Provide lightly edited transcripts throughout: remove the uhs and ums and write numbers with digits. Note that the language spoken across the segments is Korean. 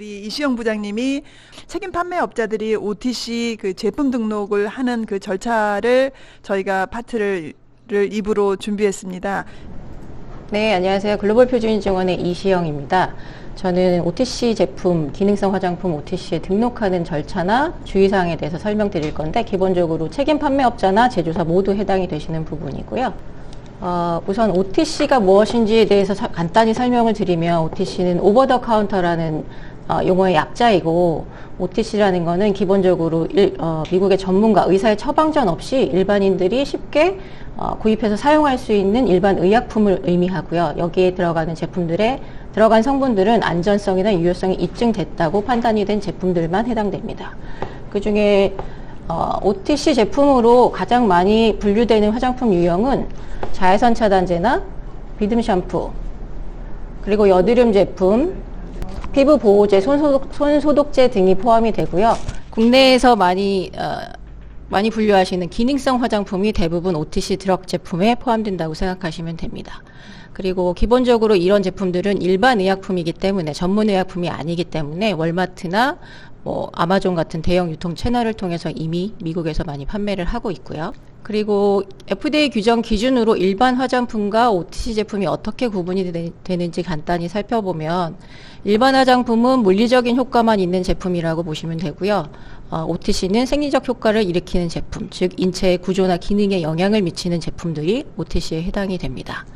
우리 이시영 부장님이 책임 판매업자들이 OTC 그 제품 등록을 하는 그 절차를 저희가 파트를 입으로 준비했습니다. 네, 안녕하세요. 글로벌 표준인증원의 이시영입니다. 저는 OTC 제품, 기능성 화장품 OTC에 등록하는 절차나 주의사항에 대해서 설명드릴 건데, 기본적으로 책임 판매업자나 제조사 모두 해당이 되시는 부분이고요. 우선 OTC가 무엇인지에 대해서 간단히 설명을 드리면, OTC는 오버 더 카운터라는 용어의 약자이고, OTC라는 거는 기본적으로 미국의 전문가, 의사의 처방전 없이 일반인들이 쉽게 구입해서 사용할 수 있는 일반 의약품을 의미하고요. 여기에 들어가는 제품들의 들어간 성분들은 안전성이나 유효성이 입증됐다고 판단이 된 제품들만 해당됩니다. 그 중에 OTC 제품으로 가장 많이 분류되는 화장품 유형은 자외선 차단제나 비듬 샴푸, 그리고 여드름 제품, 피부 보호제, 손소독제 등이 포함이 되고요. 국내에서 많이 분류하시는 기능성 화장품이 대부분 OTC 드럭 제품에 포함된다고 생각하시면 됩니다. 그리고 기본적으로 이런 제품들은 일반 의약품이기 때문에, 전문 의약품이 아니기 때문에 월마트나 아마존 같은 대형 유통 채널을 통해서 이미 미국에서 많이 판매를 하고 있고요. 그리고 FDA 규정 기준으로 일반 화장품과 OTC 제품이 어떻게 구분이 되는지 간단히 살펴보면, 일반 화장품은 물리적인 효과만 있는 제품이라고 보시면 되고요. OTC는 생리적 효과를 일으키는 제품, 즉 인체의 구조나 기능에 영향을 미치는 제품들이 OTC에 해당이 됩니다.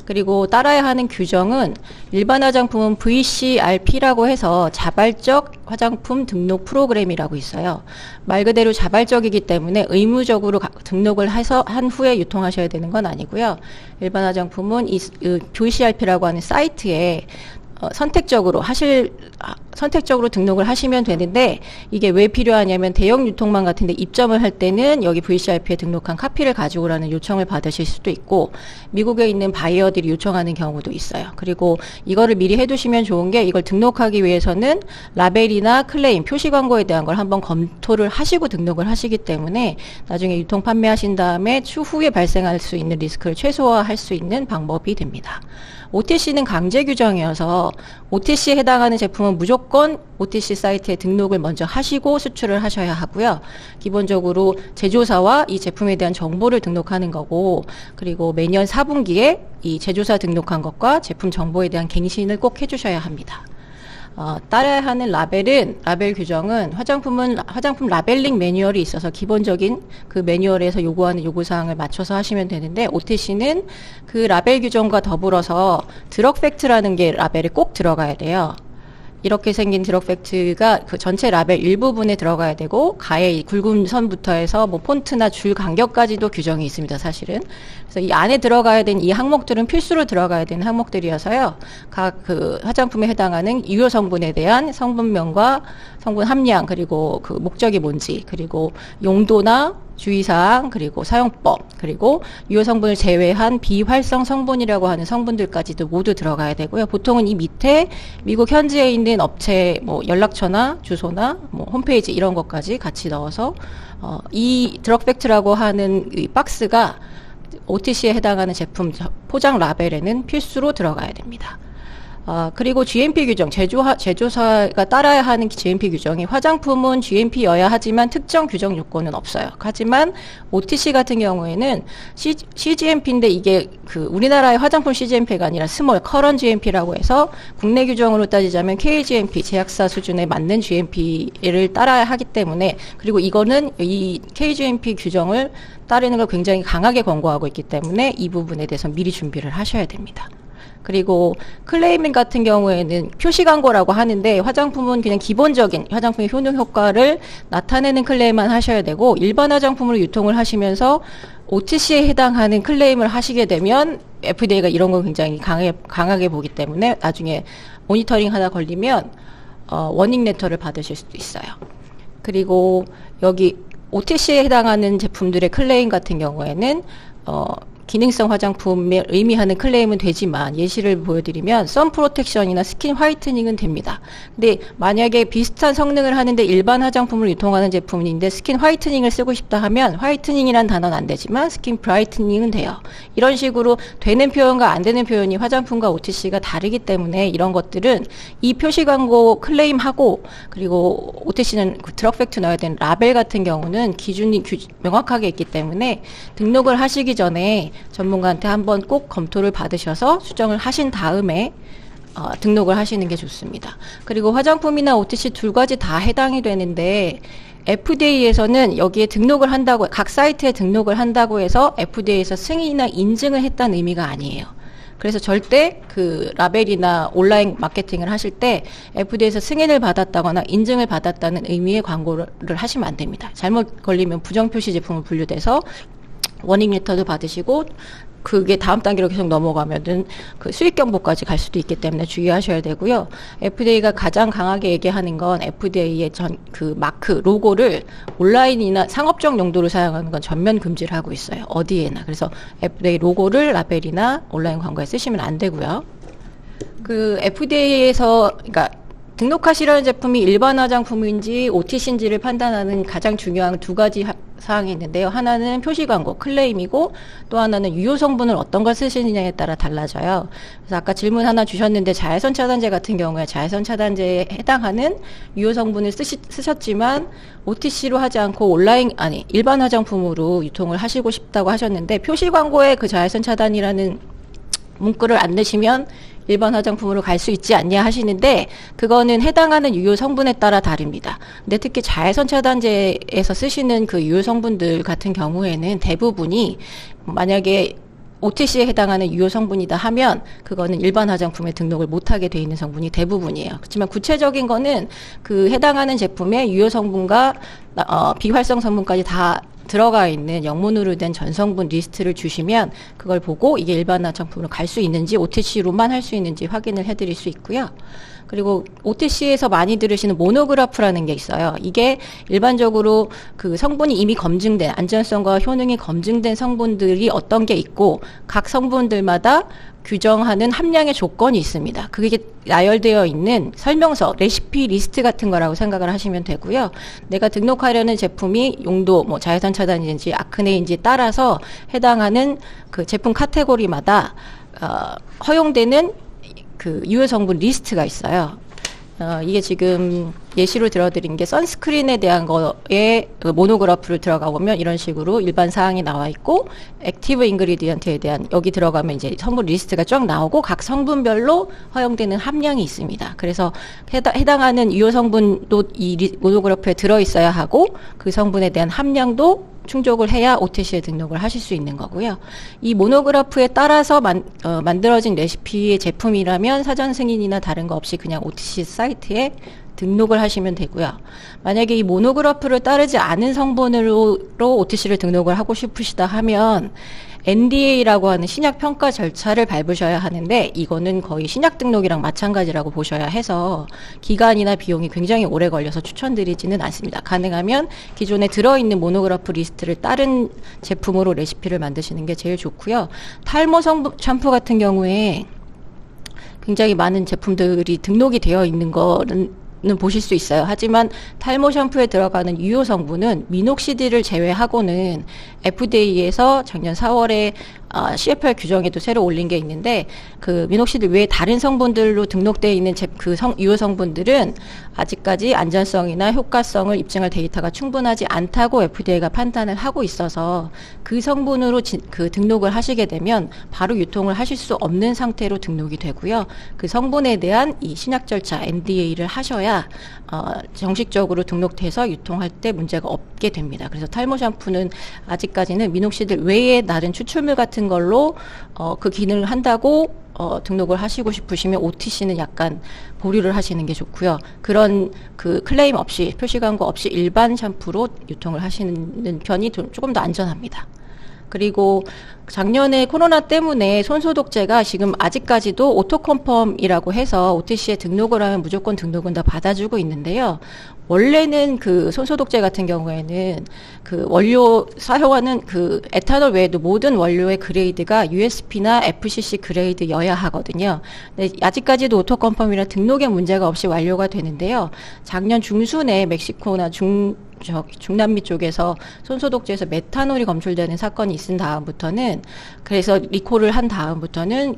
그리고 따라야 하는 규정은, 일반 화장품은 VCRP라고 해서 자발적 화장품 등록 프로그램이라고 있어요. 말 그대로 자발적이기 때문에 의무적으로 등록을 해서 한 후에 유통하셔야 되는 건 아니고요. 일반 화장품은 이 VCRP라고 하는 사이트에 선택적으로 등록을 하시면 되는데, 이게 왜 필요하냐면 대형 유통망 같은데 입점을 할 때는 여기 VCRP에 등록한 카피를 가지고 오라는 요청을 받으실 수도 있고, 미국에 있는 바이어들이 요청하는 경우도 있어요. 그리고 이거를 미리 해두시면 좋은 게, 이걸 등록하기 위해서는 라벨이나 클레임, 표시 광고에 대한 걸 한번 검토를 하시고 등록을 하시기 때문에 나중에 유통 판매하신 다음에 추후에 발생할 수 있는 리스크를 최소화할 수 있는 방법이 됩니다. OTC는 강제 규정이어서 OTC에 해당하는 제품은 무조건 OTC 사이트에 등록을 먼저 하시고 수출을 하셔야 하고요. 기본적으로 제조사와 이 제품에 대한 정보를 등록하는 거고, 그리고 매년 4분기에 이 제조사 등록한 것과 제품 정보에 대한 갱신을 꼭 해주셔야 합니다. 따라야 하는 라벨 규정은, 화장품 라벨링 매뉴얼이 있어서 기본적인 그 매뉴얼에서 요구하는 요구사항을 맞춰서 하시면 되는데, OTC는 그 라벨 규정과 더불어서 드럭 팩트라는 게 라벨에 꼭 들어가야 돼요. 이렇게 생긴 드럭 팩트가 그 전체 라벨 일부분에 들어가야 되고, 가에 굵은 선부터 해서 폰트나 줄 간격까지도 규정이 있습니다, 사실은. 그래서 이 안에 들어가야 되는 이 항목들은 필수로 들어가야 되는 항목들이어서요. 각 그 화장품에 해당하는 유효 성분에 대한 성분명과 성분 함량, 그리고 그 목적이 뭔지, 그리고 용도나 주의사항, 그리고 사용법, 그리고 유효 성분을 제외한 비활성 성분이라고 하는 성분들까지도 모두 들어가야 되고요. 보통은 이 밑에 미국 현지에 있는 업체 연락처나 주소나 홈페이지 이런 것까지 같이 넣어서 이 드럭 팩트라고 하는 이 박스가 OTC에 해당하는 제품 포장 라벨에는 필수로 들어가야 됩니다. 그리고 GMP 규정, 제조사가 따라야 하는 GMP 규정이, 화장품은 GMP여야 하지만 특정 규정 요건은 없어요. 하지만 OTC 같은 경우에는 CGMP인데, 이게 우리나라의 화장품 CGMP가 아니라 스몰 커런 GMP라고 해서 국내 규정으로 따지자면 KGMP, 제약사 수준에 맞는 GMP를 따라야 하기 때문에, 그리고 이거는 이 KGMP 규정을 따르는 걸 굉장히 강하게 권고하고 있기 때문에 이 부분에 대해서 미리 준비를 하셔야 됩니다. 그리고 클레이밍 같은 경우에는 표시 광고라고 하는데, 화장품은 그냥 기본적인 화장품의 효능 효과를 나타내는 클레임만 하셔야 되고, 일반 화장품으로 유통을 하시면서 OTC에 해당하는 클레임을 하시게 되면 FDA가 이런 걸 굉장히 강하게 보기 때문에 나중에 모니터링 하나 걸리면 워닝 레터를 받으실 수도 있어요. 그리고 여기 OTC에 해당하는 제품들의 클레임 같은 경우에는 기능성 화장품을 의미하는 클레임은 되지만 예시를 보여드리면 선 프로텍션이나 스킨 화이트닝은 됩니다. 근데 만약에 비슷한 성능을 하는데 일반 화장품을 유통하는 제품인데 스킨 화이트닝을 쓰고 싶다 하면 화이트닝이란 단어는 안 되지만 스킨 브라이트닝은 돼요. 이런 식으로 되는 표현과 안 되는 표현이 화장품과 OTC가 다르기 때문에 이런 것들은 이 표시 광고 클레임하고 그리고 OTC는 그 드럭 팩트 넣어야 되는 라벨 같은 경우는 기준이 명확하게 있기 때문에 등록을 하시기 전에 전문가한테 한번 꼭 검토를 받으셔서 수정을 하신 다음에 등록을 하시는 게 좋습니다. 그리고 화장품이나 OTC 두 가지 다 해당이 되는데 FDA에서는 여기에 등록을 한다고 각 사이트에 등록을 한다고 해서 FDA에서 승인이나 인증을 했다는 의미가 아니에요. 그래서 절대 그 라벨이나 온라인 마케팅을 하실 때 FDA에서 승인을 받았다거나 인증을 받았다는 의미의 광고를 하시면 안 됩니다. 잘못 걸리면 부정표시 제품으로 분류돼서 워닝 레터도 받으시고 그게 다음 단계로 계속 넘어가면은 그 수익 경보까지 갈 수도 있기 때문에 주의하셔야 되고요. FDA가 가장 강하게 얘기하는 건 FDA의 그 마크 로고를 온라인이나 상업적 용도로 사용하는 건 전면 금지를 하고 있어요. 어디에나. 그래서 FDA 로고를 라벨이나 온라인 광고에 쓰시면 안 되고요. 그 FDA에서 그러니까 등록하시려는 제품이 일반 화장품인지 OTC인지를 판단하는 가장 중요한 두 가지 사항이 있는데요. 하나는 표시 광고, 클레임이고 또 하나는 유효 성분을 어떤 걸 쓰시느냐에 따라 달라져요. 그래서 아까 질문 하나 주셨는데 자외선 차단제 같은 경우에 자외선 차단제에 해당하는 유효 성분을 쓰셨지만 OTC로 하지 않고 일반 화장품으로 유통을 하시고 싶다고 하셨는데 표시 광고에 그 자외선 차단이라는 문구를 안 넣으시면 일반 화장품으로 갈 수 있지 않냐 하시는데 그거는 해당하는 유효 성분에 따라 다릅니다. 근데 특히 자외선 차단제에서 쓰시는 그 유효 성분들 같은 경우에는 대부분이 만약에 OTC에 해당하는 유효 성분이다 하면 그거는 일반 화장품에 등록을 못하게 돼 있는 성분이 대부분이에요. 그렇지만 구체적인 거는 그 해당하는 제품의 유효 성분과 비활성 성분까지 다 들어가 있는 영문으로 된 전성분 리스트를 주시면 그걸 보고 이게 일반 화장품으로 갈 수 있는지 OTC로만 할 수 있는지 확인을 해드릴 수 있고요. 그리고 OTC에서 많이 들으시는 모노그래프라는 게 있어요. 이게 일반적으로 그 성분이 이미 검증된 안전성과 효능이 검증된 성분들이 어떤 게 있고 각 성분들마다 규정하는 함량의 조건이 있습니다. 그게 나열되어 있는 설명서, 레시피 리스트 같은 거라고 생각을 하시면 되고요. 내가 등록하려는 제품이 용도, 자외선 차단인지 아크네인지 따라서 해당하는 그 제품 카테고리마다 허용되는 그 유효 성분 리스트가 있어요. 이게 지금 예시로 들어드린 게 선스크린에 대한 거에 그 모노그래프를 들어가 보면 이런 식으로 일반 사항이 나와 있고 액티브 인그리디언트에 대한 여기 들어가면 이제 성분 리스트가 쫙 나오고 각 성분별로 허용되는 함량이 있습니다. 그래서 해당하는 유효 성분도 이 모노그래프에 들어 있어야 하고 그 성분에 대한 함량도 충족을 해야 OTC에 등록을 하실 수 있는 거고요. 이 모노그래프에 따라서 만들어진 레시피의 제품이라면 사전 승인이나 다른 거 없이 그냥 OTC 사이트에 등록을 하시면 되고요. 만약에 이 모노그래프를 따르지 않은 성분으로 OTC를 등록을 하고 싶으시다 하면 NDA라고 하는 신약 평가 절차를 밟으셔야 하는데 이거는 거의 신약 등록이랑 마찬가지라고 보셔야 해서 기간이나 비용이 굉장히 오래 걸려서 추천드리지는 않습니다. 가능하면 기존에 들어있는 모노그래프 리스트를 따른 제품으로 레시피를 만드시는 게 제일 좋고요. 탈모 샴푸 같은 경우에 굉장히 많은 제품들이 등록이 되어 있는 거는 보실 수 있어요. 하지만 탈모 샴푸에 들어가는 유효 성분은 미녹시딜을 제외하고는 FDA에서 작년 4월에 CFR 규정에도 새로 올린 게 있는데 그 미녹시딜 외에 다른 성분들로 등록되어 있는 유효 성분들은 아직까지 안전성이나 효과성을 입증할 데이터가 충분하지 않다고 FDA가 판단을 하고 있어서 그 성분으로 그 등록을 하시게 되면 바로 유통을 하실 수 없는 상태로 등록이 되고요. 그 성분에 대한 이 신약 절차 NDA를 하셔야 정식적으로 등록돼서 유통할 때 문제가 없게 됩니다. 그래서 탈모 샴푸는 아직까지는 미녹시딜 외에 다른 추출물 같은 걸로 그 기능을 한다고 등록을 하시고 싶으시면 OTC는 약간 보류를 하시는 게 좋고요. 그런 그 클레임 없이 표시 광고 없이 일반 샴푸로 유통을 하시는 편이 조금 더 안전합니다. 그리고 작년에 코로나 때문에 손소독제가 지금 아직까지도 오토컨펌이라고 해서 OTC에 등록을 하면 무조건 등록은 다 받아주고 있는데요. 원래는 그 손소독제 같은 경우에는 그 원료 사용하는 그 에탄올 외에도 모든 원료의 그레이드가 USP나 FCC 그레이드여야 하거든요. 근데 아직까지도 오토컨펌이라 등록에 문제가 없이 완료가 되는데요. 작년 중순에 멕시코나 중남미 쪽에서 손소독제에서 메탄올이 검출되는 사건이 있은 다음부터는, 그래서 리콜을 한 다음부터는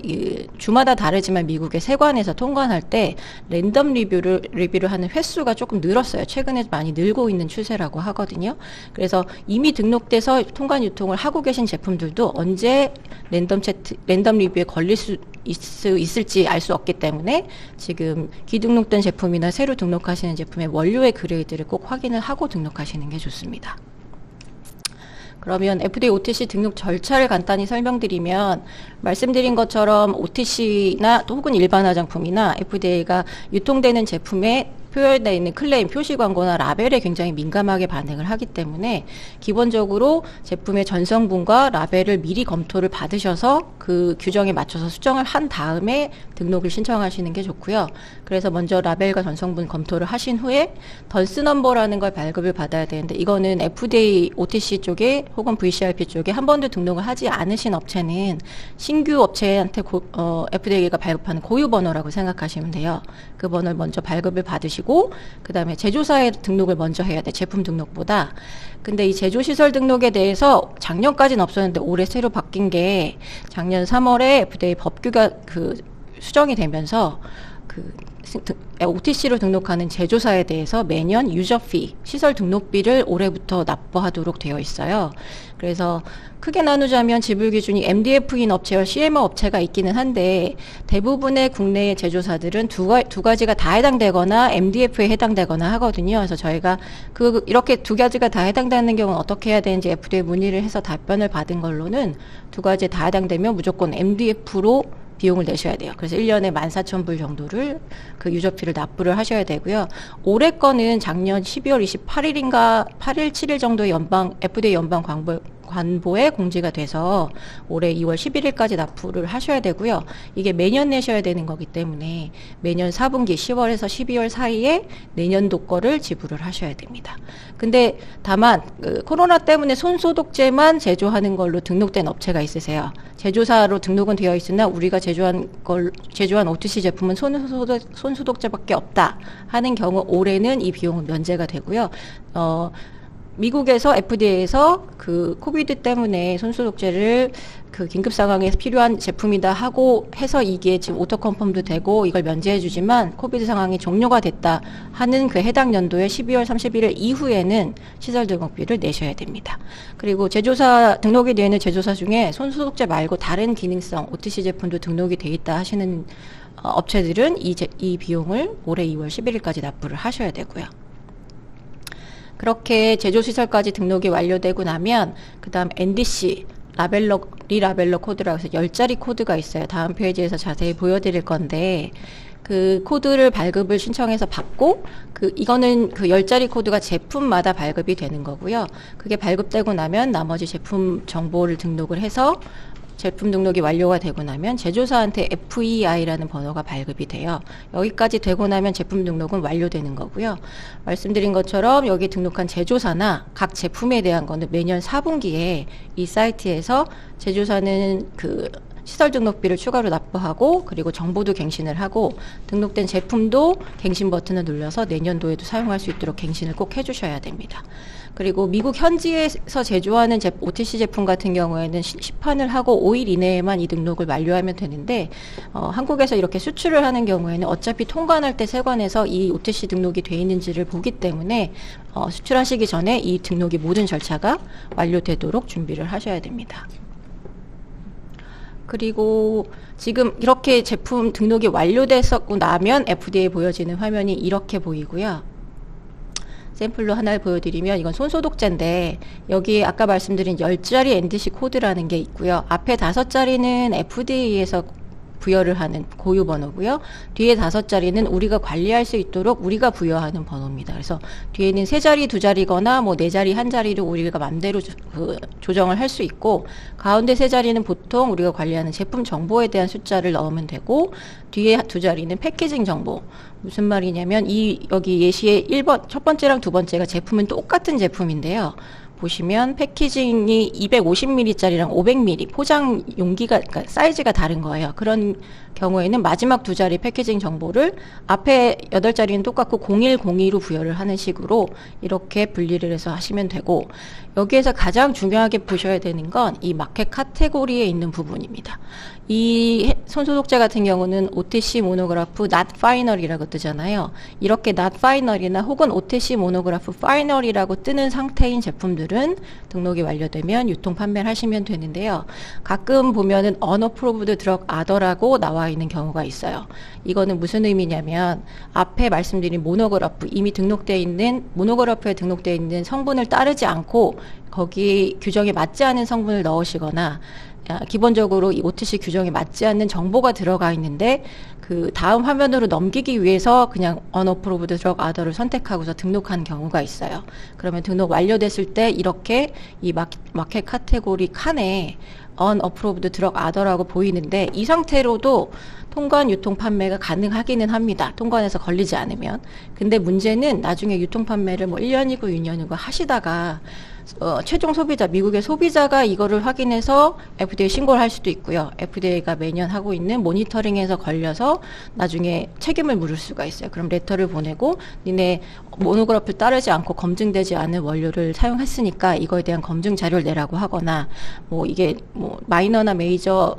주마다 다르지만 미국의 세관에서 통관할 때 랜덤 리뷰를 하는 횟수가 조금 늘었어요. 최근에 많이 늘고 있는 추세라고 하거든요. 그래서 이미 등록돼서 통관 유통을 하고 계신 제품들도 언제 랜덤 리뷰에 걸릴 수 있을지 알 수 없기 때문에 지금 기등록된 제품이나 새로 등록하시는 제품의 원료의 그레이드를 꼭 확인을 하고 등록하시는 게 좋습니다. 그러면 FDA OTC 등록 절차를 간단히 설명드리면, 말씀드린 것처럼 OTC나 또 혹은 일반 화장품이나 FDA가 유통되는 제품에 표현되어 있는 클레임, 표시 광고나 라벨에 굉장히 민감하게 반응을 하기 때문에 기본적으로 제품의 전성분과 라벨을 미리 검토를 받으셔서 그 규정에 맞춰서 수정을 한 다음에 등록을 신청하시는 게 좋고요. 그래서 먼저 라벨과 전성분 검토를 하신 후에 던스 넘버라는 걸 발급을 받아야 되는데, 이거는 FDA OTC 쪽에 혹은 VCRP 쪽에 한 번도 등록을 하지 않으신 업체는 신규 업체한테 FDA가 발급하는 고유 번호라고 생각하시면 돼요. 그 번호를 먼저 발급을 받으시고 그 다음에 제조사에 등록을 먼저 해야 돼, 제품 등록보다. 근데 이 제조시설 등록에 대해서 작년까지는 없었는데 올해 새로 바뀐 게, 작년 3월에 FDA 법규가 수정이 되면서 OTC로 등록하는 제조사에 대해서 매년 유저피, 시설 등록비를 올해부터 납부하도록 되어 있어요. 그래서 크게 나누자면 지불 기준이 MDF인 업체와 CMO 업체가 있기는 한데, 대부분의 국내의 제조사들은 두 가지가 다 해당되거나 MDF에 해당되거나 하거든요. 그래서 저희가 이렇게 두 가지가 다 해당되는 경우는 어떻게 해야 되는지 FDA 문의를 해서 답변을 받은 걸로는 두 가지 다 해당되면 무조건 MDF로 비용을 내셔야 돼요. 그래서 1년에 14,000불 정도를 그 유저피를 납부를 하셔야 되고요. 올해 거는 작년 12월 28일인가 8일, 7일 정도에 FDA 연방 관보에 공지가 돼서 올해 2월 11일까지 납부를 하셔야 되고요. 이게 매년 내셔야 되는 거기 때문에 매년 4분기 10월에서 12월 사이에 내년도 거를 지불을 하셔야 됩니다. 근데 다만 코로나 때문에 손소독제만 제조하는 걸로 등록된 업체가 있으세요. 제조사로 등록은 되어 있으나 우리가 제조한 OTC 제품은 손소독제밖에 없다 하는 경우 올해는 이 비용은 면제가 되고요. 미국에서 FDA에서 그 코비드 때문에 손소독제를 그 긴급 상황에 필요한 제품이다 하고 해서 이게 지금 오토컨펌도 되고 이걸 면제해 주지만, 코비드 상황이 종료가 됐다 하는 그 해당 연도에 12월 31일 이후에는 시설 등록비를 내셔야 됩니다. 그리고 제조사 등록이 되어 있는 제조사 중에 손소독제 말고 다른 기능성 OTC 제품도 등록이 돼 있다 하시는 업체들은 이 비용을 올해 2월 11일까지 납부를 하셔야 되고요. 그렇게 제조시설까지 등록이 완료되고 나면 그 다음 NDC 리라벨러 코드라고 해서 10자리 코드가 있어요. 다음 페이지에서 자세히 보여드릴 건데, 그 코드를 발급을 신청해서 받고, 이거는 그 10자리 코드가 제품마다 발급이 되는 거고요. 그게 발급되고 나면 나머지 제품 정보를 등록을 해서 제품 등록이 완료가 되고 나면 제조사한테 FEI라는 번호가 발급이 돼요. 여기까지 되고 나면 제품 등록은 완료되는 거고요. 말씀드린 것처럼 여기 등록한 제조사나 각 제품에 대한 거는 매년 4분기에 이 사이트에서 제조사는 그 시설 등록비를 추가로 납부하고, 그리고 정보도 갱신을 하고, 등록된 제품도 갱신 버튼을 눌러서 내년도에도 사용할 수 있도록 갱신을 꼭 해주셔야 됩니다. 그리고 미국 현지에서 제조하는 OTC 제품 같은 경우에는 시판을 하고 5일 이내에만 이 등록을 완료하면 되는데, 한국에서 이렇게 수출을 하는 경우에는 어차피 통관할 때 세관에서 이 OTC 등록이 돼 있는지를 보기 때문에 수출하시기 전에 이 등록이 모든 절차가 완료되도록 준비를 하셔야 됩니다. 그리고 지금 이렇게 제품 등록이 완료됐었고 나면 FDA에 보여지는 화면이 이렇게 보이고요. 샘플로 하나를 보여드리면, 이건 손소독제인데 여기 아까 말씀드린 10자리 NDC 코드라는 게 있고요. 앞에 5자리는 FDA에서 부여를 하는 고유 번호고요. 뒤에 5자리는 우리가 관리할 수 있도록 우리가 부여하는 번호입니다. 그래서 뒤에는 3자리, 2자리거나 뭐 4자리, 1자리로 우리가 맘대로 조정을 할 수 있고, 가운데 3자리는 보통 우리가 관리하는 제품 정보에 대한 숫자를 넣으면 되고, 뒤에 2자리는 패키징 정보. 무슨 말이냐면 여기 예시에 1번, 첫 번째랑 두 번째가 제품은 똑같은 제품인데요. 보시면 패키징이 250ml짜리랑 500ml 포장 용기가, 그러니까 사이즈가 다른 거예요. 그런 경우에는 마지막 2자리 패키징 정보를 앞에 8자리는 똑같고 0102로 부여를 하는 식으로 이렇게 분리를 해서 하시면 되고, 여기에서 가장 중요하게 보셔야 되는 건 이 마켓 카테고리에 있는 부분입니다. 이 손소독제 같은 경우는 OTC 모노그래프 not final이라고 뜨잖아요. 이렇게 not final이나 혹은 OTC 모노그래프 final이라고 뜨는 상태인 제품들은 등록이 완료되면 유통 판매를 하시면 되는데요. 가끔 보면은 unapproved drug other라고 나와 있는 경우가 있어요. 이거는 무슨 의미냐면 앞에 말씀드린 모노그래프, 이미 등록되어 있는 모노그래프에 등록되어 있는 성분을 따르지 않고 거기 규정에 맞지 않은 성분을 넣으시거나, 기본적으로 이 OTC 규정에 맞지 않는 정보가 들어가 있는데 그 다음 화면으로 넘기기 위해서 그냥 unapproved drug other를 선택하고서 등록한 경우가 있어요. 그러면 등록 완료됐을 때 이렇게 이 마켓 카테고리 칸에 unapproved drug other라고 보이는데, 이 상태로도 통관 유통 판매가 가능하기는 합니다. 통관에서 걸리지 않으면. 근데 문제는 나중에 유통 판매를 뭐 1년이고 2년이고 하시다가 최종 소비자, 미국의 소비자가 이거를 확인해서 FDA 신고를 할 수도 있고요. FDA가 매년 하고 있는 모니터링에서 걸려서 나중에 책임을 물을 수가 있어요. 그럼 레터를 보내고 니네 모노그래프를 따르지 않고 검증되지 않은 원료를 사용했으니까 이거에 대한 검증 자료를 내라고 하거나, 뭐 이게 뭐 마이너나 메이저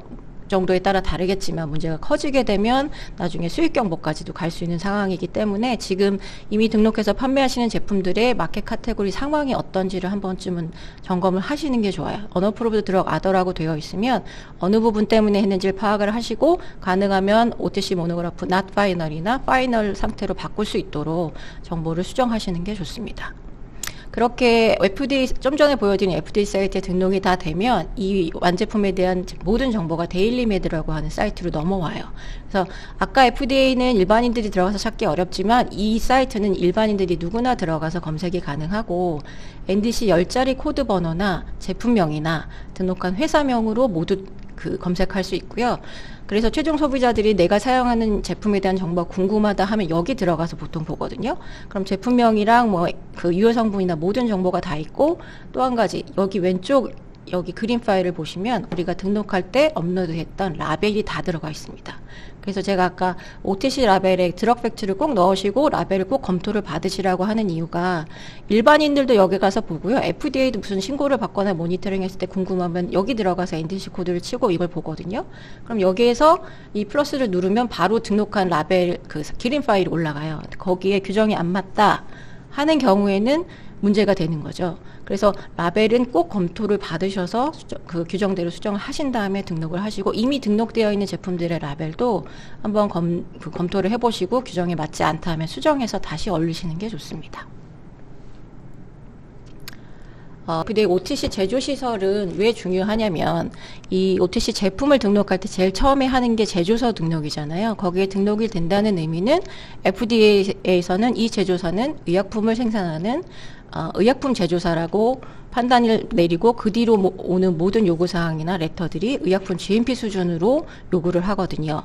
정도에 따라 다르겠지만 문제가 커지게 되면 나중에 수익 경보까지도 갈 수 있는 상황이기 때문에 지금 이미 등록해서 판매하시는 제품들의 마켓 카테고리 상황이 어떤지를 한 번쯤은 점검을 하시는 게 좋아요. unapproved drug other라고 되어 있으면 어느 부분 때문에 했는지를 파악을 하시고, 가능하면 OTC 모노그래프 not final이나 final 상태로 바꿀 수 있도록 정보를 수정하시는 게 좋습니다. 그렇게 FDA, 좀 전에 보여드린 FDA 사이트에 등록이 다 되면 이 완제품에 대한 모든 정보가 데일리메드라고 하는 사이트로 넘어와요. 그래서 아까 FDA는 일반인들이 들어가서 찾기 어렵지만 이 사이트는 일반인들이 누구나 들어가서 검색이 가능하고, NDC 10자리 코드 번호나 제품명이나 등록한 회사명으로 모두 검색할 수 있고요. 그래서 최종 소비자들이 내가 사용하는 제품에 대한 정보가 궁금하다 하면 여기 들어가서 보통 보거든요. 그럼 제품명이랑 뭐 그 유효 성분이나 모든 정보가 다 있고, 또 한 가지 여기 왼쪽 여기 그린 파일을 보시면 우리가 등록할 때 업로드했던 라벨이 다 들어가 있습니다. 그래서 제가 아까 OTC 라벨에 드럭 팩트를 꼭 넣으시고 라벨을 꼭 검토를 받으시라고 하는 이유가, 일반인들도 여기 가서 보고요. FDA도 무슨 신고를 받거나 모니터링 했을 때 궁금하면 여기 들어가서 NDC 코드를 치고 이걸 보거든요. 그럼 여기에서 이 플러스를 누르면 바로 등록한 라벨 그린 파일이 올라가요. 거기에 규정이 안 맞다 하는 경우에는 문제가 되는 거죠. 그래서 라벨은 꼭 검토를 받으셔서 그 규정대로 수정을 하신 다음에 등록을 하시고, 이미 등록되어 있는 제품들의 라벨도 한번 검토를 해보시고 규정에 맞지 않다 하면 수정해서 다시 올리시는 게 좋습니다. 근데 OTC 제조시설은 왜 중요하냐면, 이 OTC 제품을 등록할 때 제일 처음에 하는 게 제조서 등록이잖아요. 거기에 등록이 된다는 의미는 FDA에서는 이 제조사는 의약품을 생산하는 의약품 제조사라고 판단을 내리고, 그 뒤로 오는 모든 요구사항이나 레터들이 의약품 GMP 수준으로 요구를 하거든요.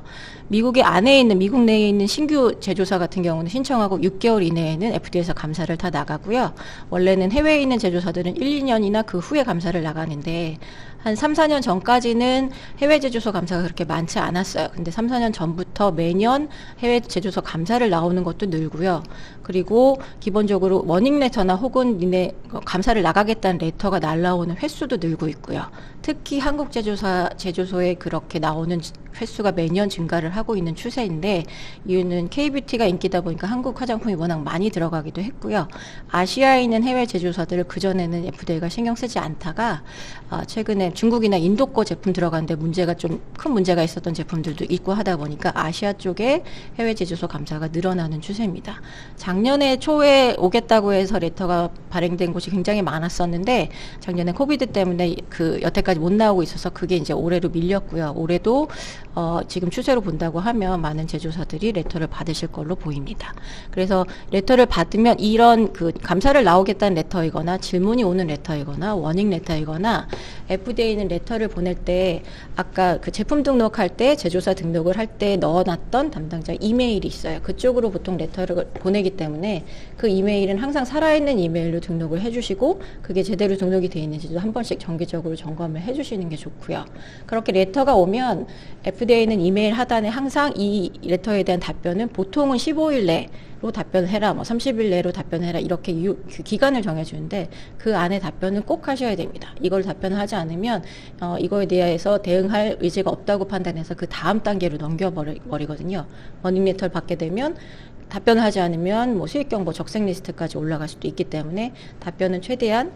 미국 내에 있는 신규 제조사 같은 경우는 신청하고 6개월 이내에는 FDA에서 감사를 다 나가고요. 원래는 해외에 있는 제조사들은 1, 2년이나 그 후에 감사를 나가는데, 한 3, 4년 전까지는 해외 제조소 감사가 그렇게 많지 않았어요. 근데 3, 4년 전부터 매년 해외 제조소 감사를 나오는 것도 늘고요. 그리고 기본적으로 워닝 레터나 혹은 니네 감사를 나가겠다는 레터가 날라오는 횟수도 늘고 있고요. 특히 한국 제조소에 그렇게 나오는 횟수가 매년 증가를 하고 있는 추세인데, 이유는 K뷰티가 인기다 보니까 한국 화장품이 워낙 많이 들어가기도 했고요. 아시아에 있는 해외 제조사들을 그전에는 FDA가 신경 쓰지 않다가 최근에 중국이나 인도 거 제품 들어가는데 문제가 좀 큰 문제가 있었던 제품들도 있고 하다 보니까 아시아 쪽에 해외 제조소 감사가 늘어나는 추세입니다. 작년에 초에 오겠다고 해서 레터가 발행된 곳이 굉장히 많았었는데, 작년에 코비드 때문에 여태까지 아직까지 못 나오고 있어서 그게 이제 올해로 밀렸고요. 올해도 지금 추세로 본다고 하면 많은 제조사들이 레터를 받으실 걸로 보입니다. 그래서 레터를 받으면 이런 그 감사를 나오겠다는 레터이거나 질문이 오는 레터이거나 워닝 레터이거나 FDA는 레터를 보낼 때 아까 그 제품 등록할 때 제조사 등록을 할 때 넣어놨던 담당자 이메일이 있어요. 그쪽으로 보통 레터를 보내기 때문에 그 이메일은 항상 살아있는 이메일로 등록을 해주시고 그게 제대로 등록이 되어 있는지도 한 번씩 정기적으로 점검을 해주시는 게 좋고요. 그렇게 레터가 오면 FDA는 이메일 하단에 항상 이 레터에 대한 답변은 보통은 15일 내로 답변을 해라, 뭐 30일 내로 답변을 해라 이렇게 그 기간을 정해주는데 그 안에 답변은 꼭 하셔야 됩니다. 이걸 답변을 하지 않으면 이거에 대해서 대응할 의지가 없다고 판단해서 그 다음 단계로 넘겨버리거든요. 워닝 레터를 받게 되면 답변을 하지 않으면 뭐 수익경보 적색 리스트까지 올라갈 수도 있기 때문에 답변은 최대한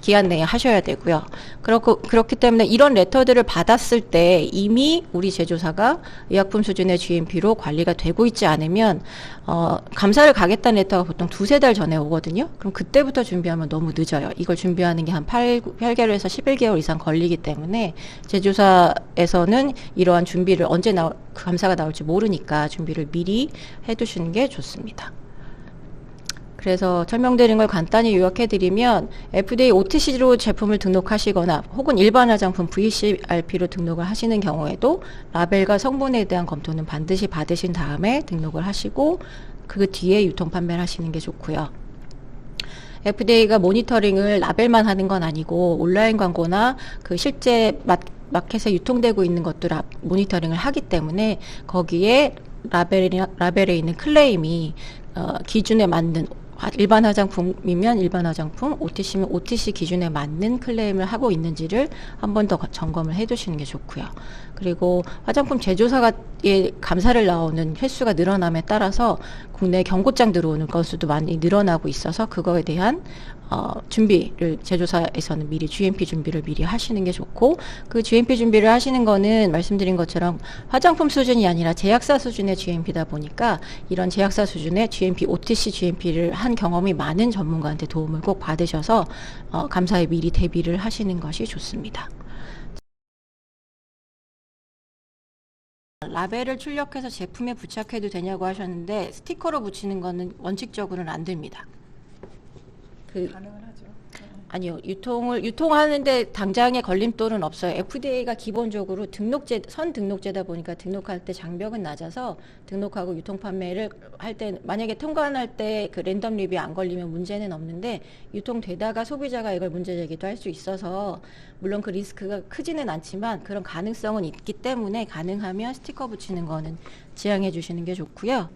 기한 내에 하셔야 되고요. 그렇기 때문에 이런 레터들을 받았을 때 이미 우리 제조사가 의약품 수준의 GMP로 관리가 되고 있지 않으면 감사를 가겠다는 레터가 보통 2-3달 전에 오거든요. 그럼 그때부터 준비하면 너무 늦어요. 이걸 준비하는 게 한 8개월에서 11개월 이상 걸리기 때문에 제조사에서는 이러한 준비를 언제 감사가 나올지 모르니까 준비를 미리 해두시는 게 좋습니다. 그래서 설명드린 걸 간단히 요약해드리면 FDA OTC로 제품을 등록하시거나 혹은 일반 화장품 VCRP로 등록을 하시는 경우에도 라벨과 성분에 대한 검토는 반드시 받으신 다음에 등록을 하시고 그 뒤에 유통 판매를 하시는 게 좋고요. FDA가 모니터링을 라벨만 하는 건 아니고 온라인 광고나 그 실제 마켓에 유통되고 있는 것도 모니터링을 하기 때문에 거기에 라벨에 있는 클레임이 기준에 맞는 일반 화장품이면 일반 화장품, OTC면 OTC 기준에 맞는 클레임을 하고 있는지를 한 번 더 점검을 해두시는 게 좋고요. 그리고 화장품 제조사의 감사를 나오는 횟수가 늘어남에 따라서 국내 경고장 들어오는 건수도 많이 늘어나고 있어서 그거에 대한 준비를 제조사에서는 미리 GMP 준비를 미리 하시는 게 좋고 그 GMP 준비를 하시는 거는 말씀드린 것처럼 화장품 수준이 아니라 제약사 수준의 GMP다 보니까 이런 제약사 수준의 GMP, OTC GMP를 한 경험이 많은 전문가한테 도움을 꼭 받으셔서 감사에 미리 대비를 하시는 것이 좋습니다. 라벨을 출력해서 제품에 부착해도 되냐고 하셨는데 스티커로 붙이는 거는 원칙적으로는 안 됩니다. 가능은 하죠. 아니요. 유통하는데 당장의 걸림돌은 없어요. FDA가 기본적으로 선 등록제다 보니까 등록할 때 장벽은 낮아서 등록하고 유통 판매를 할 때 만약에 통관할 때 그 랜덤 리뷰 안 걸리면 문제는 없는데 유통되다가 소비자가 이걸 문제 제기도 할 수 있어서 물론 그 리스크가 크지는 않지만 그런 가능성은 있기 때문에 가능하면 스티커 붙이는 거는 지양해 주시는 게 좋고요.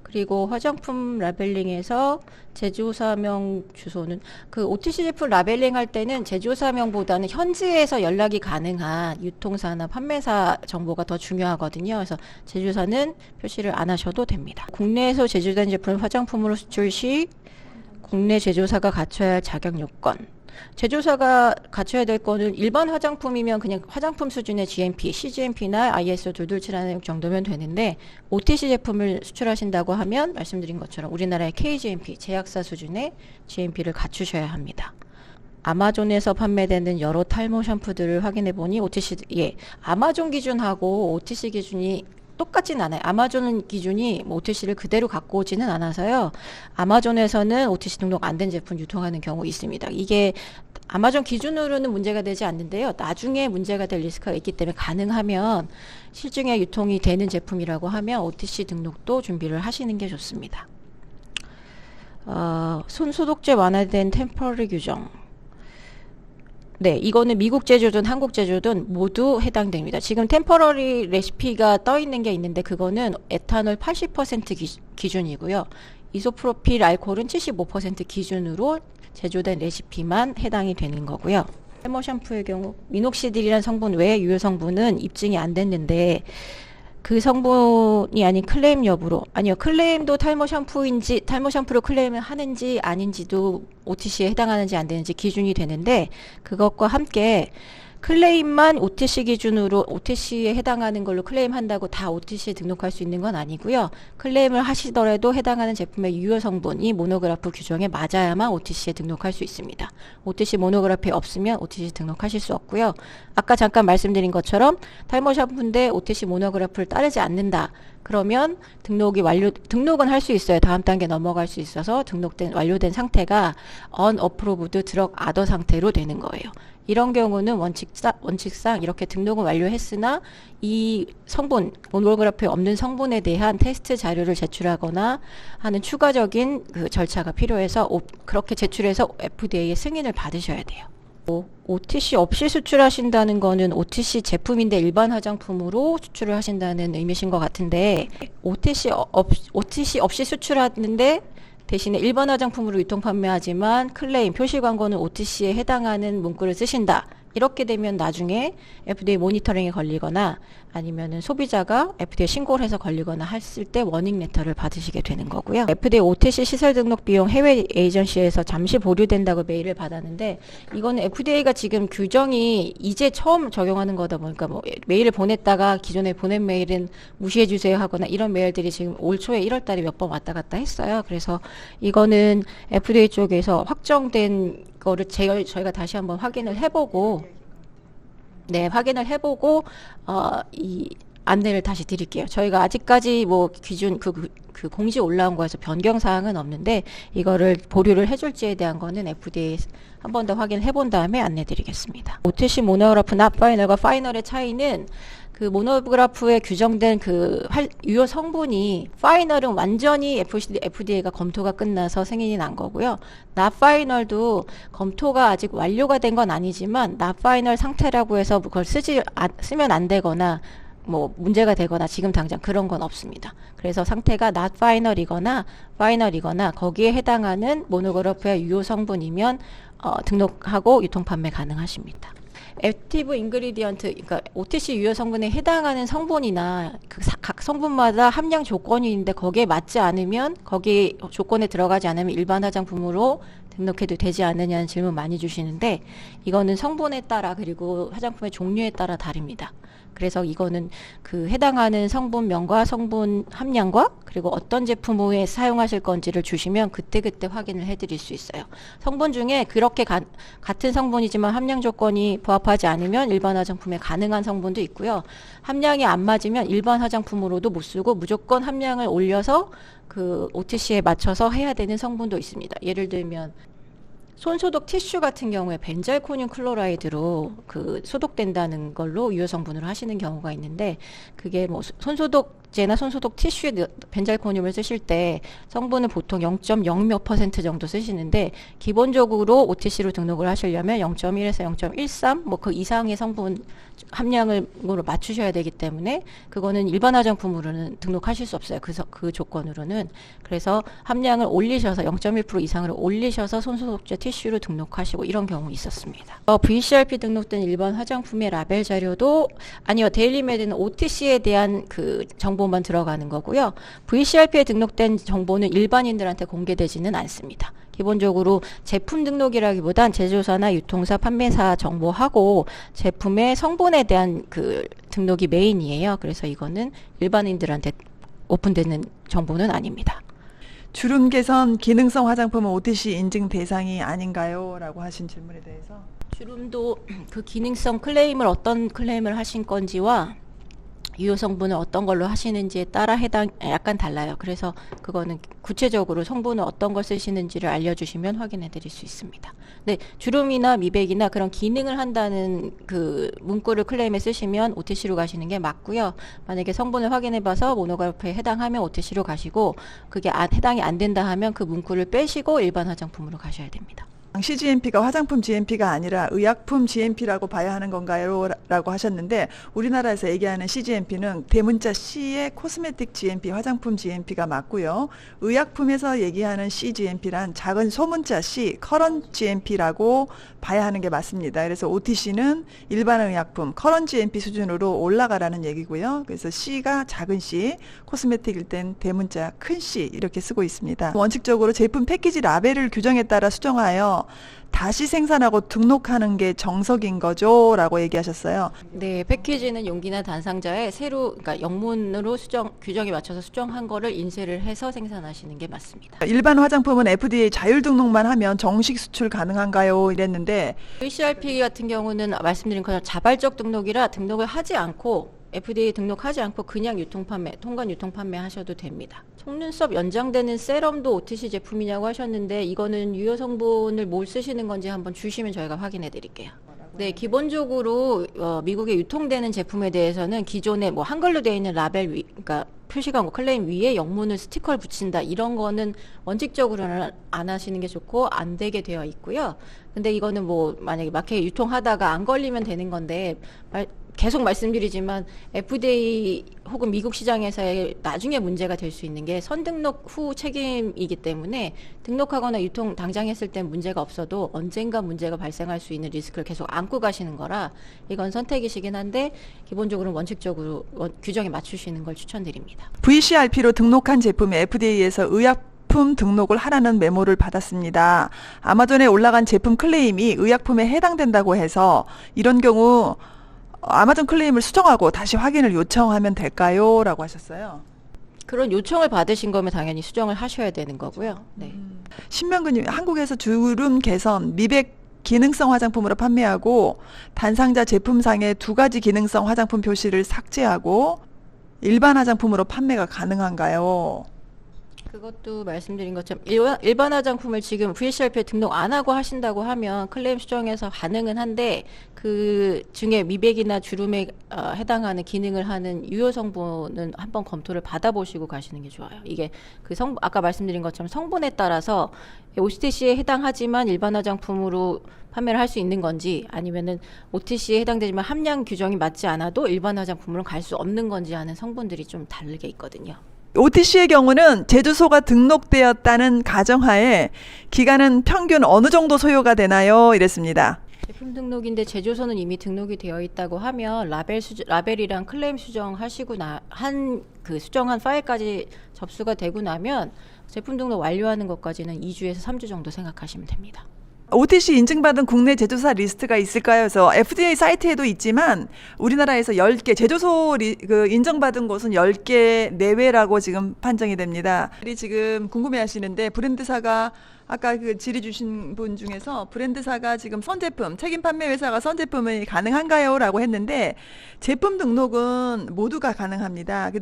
그리고 화장품 라벨링에서 제조사명 주소는 그 OTC 제품 라벨링 할 때는 제조사명보다는 현지에서 연락이 가능한 유통사나 판매사 정보가 더 중요하거든요. 그래서 제조사는 표시를 안 하셔도 됩니다. 국내에서 제조된 제품을 화장품으로 수출 시 국내 제조사가 갖춰야 할 자격 요건. 제조사가 갖춰야 될 거는 일반 화장품이면 그냥 화장품 수준의 GMP, CGMP나 ISO 2277 정도면 되는데 OTC 제품을 수출하신다고 하면 말씀드린 것처럼 우리나라의 KGMP, 제약사 수준의 GMP를 갖추셔야 합니다. 아마존에서 판매되는 여러 탈모 샴푸들을 확인해 보니 아마존 기준하고 OTC 기준이 똑같진 않아요. 아마존 기준이 OTC를 그대로 갖고 오지는 않아서요. 아마존에서는 OTC 등록 안 된 제품 유통하는 경우 있습니다. 이게 아마존 기준으로는 문제가 되지 않는데요. 나중에 문제가 될 리스크가 있기 때문에 가능하면 실증에 유통이 되는 제품이라고 하면 OTC 등록도 준비를 하시는 게 좋습니다. 손 소독제 완화된 템퍼러리 규정. 네, 이거는 미국 제조든 한국 제조든 모두 해당됩니다. 지금 템퍼러리 레시피가 떠 있는 게 있는데 그거는 에탄올 80% 기준이고요. 이소프로필 알코올은 75% 기준으로 제조된 레시피만 해당이 되는 거고요. 탈모 샴푸의 경우 미녹시딜이라는 성분 외에 유효 성분은 입증이 안 됐는데 그 성분이 아닌 클레임 여부로 아니요 클레임도 탈모 샴푸를 클레임을 하는지 아닌지도 OTC에 해당하는지 안 되는지 기준이 되는데 그것과 함께 클레임만 OTC 기준으로 OTC에 해당하는 걸로 클레임한다고 다 OTC에 등록할 수 있는 건 아니고요. 클레임을 하시더라도 해당하는 제품의 유효 성분이 모노그래프 규정에 맞아야만 OTC에 등록할 수 있습니다. OTC 모노그래프에 없으면 OTC 등록하실 수 없고요. 아까 잠깐 말씀드린 것처럼 탈모 샴푸인데 OTC 모노그래프를 따르지 않는다. 그러면 등록은 할 수 있어요. 다음 단계 넘어갈 수 있어서 완료된 상태가 unapproved drug order 상태로 되는 거예요. 이런 경우는 원칙상 이렇게 등록은 완료했으나 이 성분, 모노그래프에 없는 성분에 대한 테스트 자료를 제출하거나 하는 추가적인 그 절차가 필요해서 그렇게 제출해서 FDA의 승인을 받으셔야 돼요. OTC 없이 수출하신다는 거는 OTC 제품인데 일반 화장품으로 수출을 하신다는 의미신 것 같은데, OTC 없이 수출하는데 대신에 일반 화장품으로 유통 판매하지만 클레임, 표시 광고는 OTC에 해당하는 문구를 쓰신다. 이렇게 되면 나중에 FDA 모니터링에 걸리거나 아니면은 소비자가 FDA 신고를 해서 걸리거나 했을 때 워닝 레터를 받으시게 되는 거고요. FDA OTC 시설 등록 비용 해외 에이전시에서 잠시 보류된다고 메일을 받았는데, 이거는 FDA가 지금 규정이 이제 처음 적용하는 거다 보니까 뭐 메일을 보냈다가 기존에 보낸 메일은 무시해 주세요 하거나 이런 메일들이 지금 올 초에 1월 달에 몇 번 왔다 갔다 했어요. 그래서 이거는 FDA 쪽에서 확정된 거를 저희가 다시 한번 확인을 해보고 이 안내를 다시 드릴게요. 저희가 아직까지 뭐 기준 그 공지 올라온 거에서 변경 사항은 없는데, 이거를 보류를 해줄지에 대한 거는 FDA 한 번 더 확인을 해본 다음에 안내 드리겠습니다. OTC 모노그래프 not final과 파이널의 차이는, 그 모노그래프에 규정된 그 유효 성분이, 파이널은 완전히 FDA가 검토가 끝나서 승인이 난 거고요. not final도 검토가 아직 완료가 된 건 아니지만 not final 상태라고 해서 그걸 쓰면 안 되거나 뭐 문제가 되거나 지금 당장 그런 건 없습니다. 그래서 상태가 not final이거나 거기에 해당하는 모노그래프의 유효 성분이면 등록하고 유통 판매 가능하십니다. 액티브 인그리디언트, 그러니까 OTC 유효 성분에 해당하는 성분이나 각 성분마다 함량 조건이 있는데 거기에 맞지 않으면, 거기 조건에 들어가지 않으면 일반 화장품으로 등록해도 되지 않느냐는 질문 많이 주시는데, 이거는 성분에 따라 그리고 화장품의 종류에 따라 다릅니다. 그래서 이거는 그 해당하는 성분명과 성분 함량과 그리고 어떤 제품에 사용하실 건지를 주시면 그때그때 확인을 해드릴 수 있어요. 성분 중에 그렇게 같은 성분이지만 함량 조건이 부합하지 않으면 일반 화장품에 가능한 성분도 있고요. 함량이 안 맞으면 일반 화장품으로도 못 쓰고 무조건 함량을 올려서 그 OTC에 맞춰서 해야 되는 성분도 있습니다. 예를 들면 손소독 티슈 같은 경우에 벤잘코늄 클로라이드로 그 소독된다는 걸로 유효 성분으로 하시는 경우가 있는데, 그게 뭐 손소독제나 손소독 티슈에 벤잘코늄을 쓰실 때 성분은 보통 0.0 몇 % 정도 쓰시는데, 기본적으로 OTC로 등록을 하시려면 0.1에서 0.13 뭐 그 이상의 성분 함량으로 맞추셔야 되기 때문에 그거는 일반 화장품으로는 등록하실 수 없어요. 그 조건으로는. 그래서 함량을 올리셔서 0.1% 이상으로 올리셔서 손소독제 티슈로 등록하시고 이런 경우 있었습니다. VCRP 등록된 일반 화장품의 라벨 자료도 아니요, 데일리메드는 OTC에 대한 그 정보만 들어가는 거고요. VCRP에 등록된 정보는 일반인들한테 공개되지는 않습니다. 기본적으로 제품 등록이라기보단 제조사나 유통사, 판매사 정보하고 제품의 성분에 대한 그 등록이 메인이에요. 그래서 이거는 일반인들한테 오픈되는 정보는 아닙니다. 주름 개선 기능성 화장품은 OTC 인증 대상이 아닌가요? 라고 하신 질문에 대해서, 주름도 그 기능성 클레임을 어떤 클레임을 하신 건지와 유효 성분을 어떤 걸로 하시는지에 따라 약간 달라요. 그래서 그거는 구체적으로 성분을 어떤 걸 쓰시는지를 알려주시면 확인해 드릴 수 있습니다. 네, 주름이나 미백이나 그런 기능을 한다는 그 문구를 클레임에 쓰시면 OTC로 가시는 게 맞고요. 만약에 성분을 확인해 봐서 모노그래프에 해당하면 OTC로 가시고, 그게 해당이 안 된다 하면 그 문구를 빼시고 일반 화장품으로 가셔야 됩니다. CGMP가 화장품 GMP가 아니라 의약품 GMP라고 봐야 하는 건가요? 라고 하셨는데, 우리나라에서 얘기하는 CGMP는 대문자 C의 코스메틱 GMP, 화장품 GMP가 맞고요. 의약품에서 얘기하는 CGMP란 작은 소문자 C, 커런 GMP라고 봐야 하는 게 맞습니다. 그래서 OTC는 일반 의약품, 커런 GMP 수준으로 올라가라는 얘기고요. 그래서 C가 작은 C, 코스메틱일 땐 대문자 큰 C 이렇게 쓰고 있습니다. 원칙적으로 제품 패키지 라벨을 규정에 따라 수정하여 해서 다시 생산하고 등록하는 게 정석인 거죠? 라고 얘기하셨어요. 네, 패키지는 용기나 단상자에 새로, 그러니까 영문으로 규정에 맞춰서 수정한 거를 인쇄를 해서 생산하시는 게 맞습니다. 일반 화장품은 FDA 자율 등록만 하면 정식 수출 가능한가요? 이랬는데 VCRP 같은 경우는 말씀드린 것처럼 자발적 등록이라 등록을 하지 않고 FDA 등록하지 않고 그냥 유통 판매, 통관 유통 판매 하셔도 됩니다. 속눈썹 연장되는 세럼도 OTC 제품이냐고 하셨는데 이거는 유효 성분을 뭘 쓰시는 건지 한번 주시면 저희가 확인해 드릴게요. 네, 기본적으로 미국에 유통되는 제품에 대해서는 기존에 뭐 한글로 되어 있는 라벨 그러니까 표시광고 클레임 위에 영문을 스티커를 붙인다 이런 거는 원칙적으로는 안 하시는 게 좋고 안 되게 되어 있고요. 근데 이거는 뭐 만약에 마켓에 유통하다가 안 걸리면 되는 건데 계속 말씀드리지만 FDA 혹은 미국 시장에서의 나중에 문제가 될 수 있는 게 선등록 후 책임이기 때문에 등록하거나 유통 당장 했을 땐 문제가 없어도 언젠가 문제가 발생할 수 있는 리스크를 계속 안고 가시는 거라 이건 선택이시긴 한데 기본적으로 원칙적으로 규정에 맞추시는 걸 추천드립니다. VCRP로 등록한 제품이 FDA에서 의약품 등록을 하라는 메모를 받았습니다. 아마존에 올라간 제품 클레임이 의약품에 해당된다고 해서 이런 경우 아마존 클레임을 수정하고 다시 확인을 요청하면 될까요? 라고 하셨어요. 그런 요청을 받으신 거면 당연히 수정을 하셔야 되는 거고요. 네. 신명근님, 한국에서 주름 개선, 미백 기능성 화장품으로 판매하고 단상자 제품상에 2가지 기능성 화장품 표시를 삭제하고 일반 화장품으로 판매가 가능한가요? 그것도 말씀드린 것처럼 일반 화장품을 지금 VCRP에 등록 안 하고 하신다고 하면 클레임 수정에서 가능은 한데 그 중에 미백이나 주름에 해당하는 기능을 하는 유효 성분은 한번 검토를 받아보시고 가시는 게 좋아요. 이게 그 아까 말씀드린 것처럼 성분에 따라서 OTC에 해당하지만 일반 화장품으로 판매를 할 수 있는 건지 아니면은 OTC에 해당되지만 함량 규정이 맞지 않아도 일반 화장품으로 갈 수 없는 건지 하는 성분들이 좀 다르게 있거든요. OTC의 경우는 제조소가 등록되었다는 가정하에 기간은 평균 어느 정도 소요가 되나요? 이랬습니다. 제품 등록인데 제조소는 이미 등록이 되어 있다고 하면 라벨이랑 클레임 수정하시고 한 그 수정한 파일까지 접수가 되고 나면 제품 등록 완료하는 것까지는 2주에서 3주 정도 생각하시면 됩니다. OTC 인증받은 국내 제조사 리스트가 있을까요? 그래서 FDA 사이트에도 있지만 우리나라에서 10개, 제조소 인정받은 곳은 10개 내외라고 지금 판정이 됩니다. 지금 궁금해하시는데 브랜드사가 아까 그 질의 주신 분 중에서 브랜드사가 지금 선제품, 책임 판매 회사가 선제품이 가능한가요? 라고 했는데 제품 등록은 모두가 가능합니다.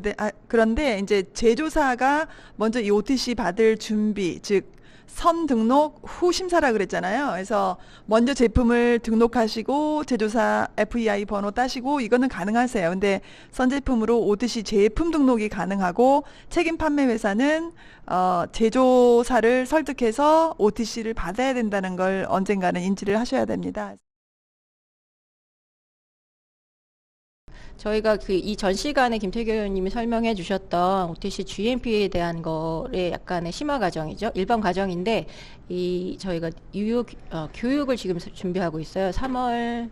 그런데 이제 제조사가 먼저 이 OTC 받을 준비, 즉 선 등록 후 심사라 그랬잖아요. 그래서 먼저 제품을 등록하시고 제조사 FEI 번호 따시고 이거는 가능하세요. 근데 선제품으로 OTC 제품 등록이 가능하고 책임 판매 회사는 제조사를 설득해서 OTC를 받아야 된다는 걸 언젠가는 인지를 하셔야 됩니다. 저희가 이 전 시간에 김태교 의원님이 설명해 주셨던 OTC GMP에 대한 거에 약간의 심화 과정이죠. 일반 과정인데 저희가 교육을 지금 준비하고 있어요. 3월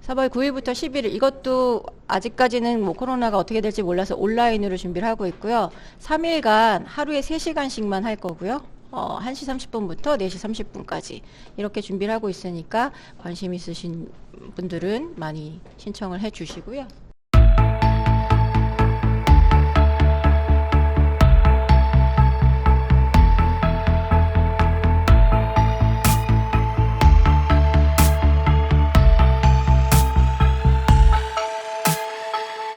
9일부터 11일 이것도 아직까지는 뭐 코로나가 어떻게 될지 몰라서 온라인으로 준비를 하고 있고요. 3일간 하루에 3시간씩만 할 거고요. 1시 30분부터 4시 30분까지 이렇게 준비를 하고 있으니까 관심 있으신 분들은 많이 신청을 해 주시고요.